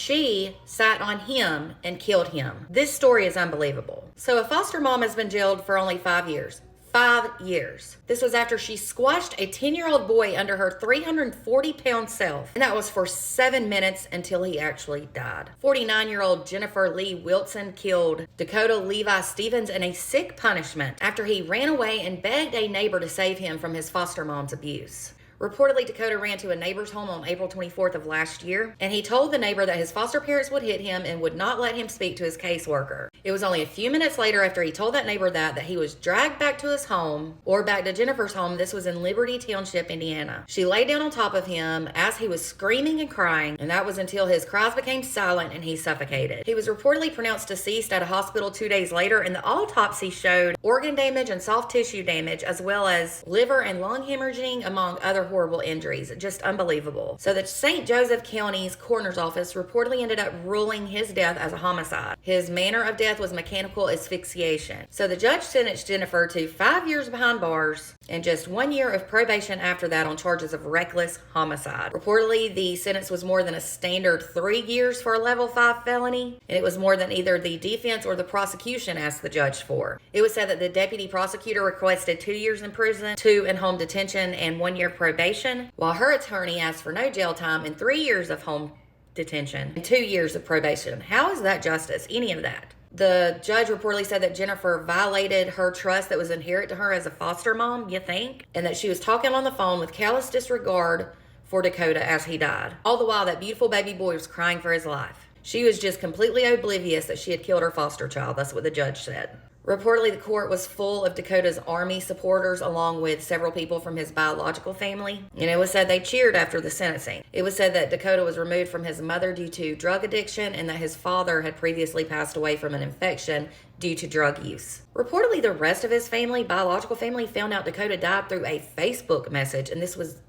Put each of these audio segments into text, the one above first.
she sat on him and killed him. This story is unbelievable. So a foster mom has been jailed for only 5 years. 5 years. This was after she squashed a 10-year-old boy under her 340-pound self. And that was for 7 minutes until he actually died. 49-year-old Jennifer Lee Wilson killed Dakota Levi Stevens in a sick punishment after he ran away and begged a neighbor to save him from his foster mom's abuse. Reportedly, Dakota ran to a neighbor's home on April 24th of last year, and he told the neighbor that his foster parents would hit him and would not let him speak to his caseworker. It was only a few minutes later after he told that neighbor that he was dragged back to his home, or back to Jennifer's home. This was in Liberty Township, Indiana. She laid down on top of him as he was screaming and crying, and that was until his cries became silent and he suffocated. He was reportedly pronounced deceased at a hospital 2 days later, and the autopsy showed organ damage and soft tissue damage, as well as liver and lung hemorrhaging, among other horrible injuries. Just unbelievable. So the St. Joseph County's coroner's office reportedly ended up ruling his death as a homicide. His manner of death was mechanical asphyxiation. So the judge sentenced Jennifer to 5 years behind bars and just 1 year of probation after that on charges of reckless homicide. Reportedly, the sentence was more than a standard 3 years for a level 5 felony, and it was more than either the defense or the prosecution asked the judge for. It was said that the deputy prosecutor requested 2 years in prison, 2 in home detention, and 1 year probation, while her attorney asked for no jail time and 3 years of home detention and 2 years of probation. How is that justice? Any of that? The judge reportedly said that Jennifer violated her trust that was inherent to her as a foster mom, you think? And that she was talking on the phone with callous disregard for Dakota as he died. All the while, that beautiful baby boy was crying for his life. She was just completely oblivious that she had killed her foster child. That's what the judge said. Reportedly, the court was full of Dakota's Army supporters, along with several people from his biological family. And it was said they cheered after the sentencing. It was said that Dakota was removed from his mother due to drug addiction, and that his father had previously passed away from an infection due to drug use. Reportedly, the rest of his family, biological family, found out Dakota died through a Facebook message, and this was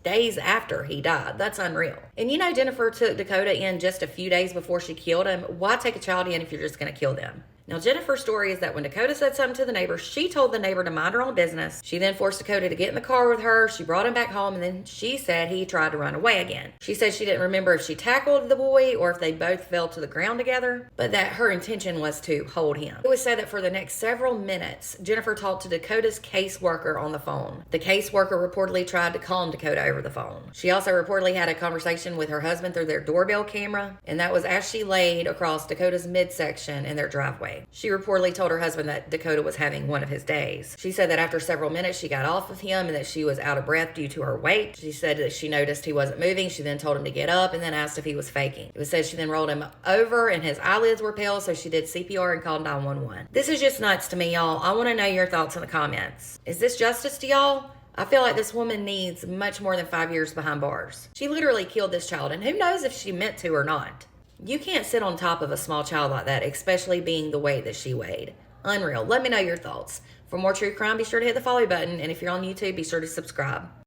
days after he died. That's unreal. And you know, Jennifer took Dakota in just a few days before she killed him. Why take a child in if you're just going to kill them? Now, Jennifer's story is that when Dakota said something to the neighbor, she told the neighbor to mind her own business. She then forced Dakota to get in the car with her. She brought him back home, and then she said he tried to run away again. She said she didn't remember if she tackled the boy or if they both fell to the ground together, but that her intention was to hold him. It was said that for the next several minutes, Jennifer talked to Dakota's caseworker on the phone. The caseworker reportedly tried to calm Dakota over the phone. She also reportedly had a conversation with her husband through their doorbell camera, and that was as she laid across Dakota's midsection in their driveway. She reportedly told her husband that Dakota was having one of his days. She said that after several minutes, she got off of him and that she was out of breath due to her weight. She said that she noticed he wasn't moving. She then told him to get up and then asked if he was faking. It was said she then rolled him over and his eyelids were pale, so she did CPR and called 911. This is just nuts to me, y'all. I want to know your thoughts in the comments. Is this justice to y'all? I feel like this woman needs much more than 5 years behind bars. She literally killed this child, and who knows if she meant to or not. You can't sit on top of a small child like that, especially being the weight that she weighed. Unreal. Let me know your thoughts. For more true crime, be sure to hit the follow button, and if you're on YouTube, be sure to subscribe.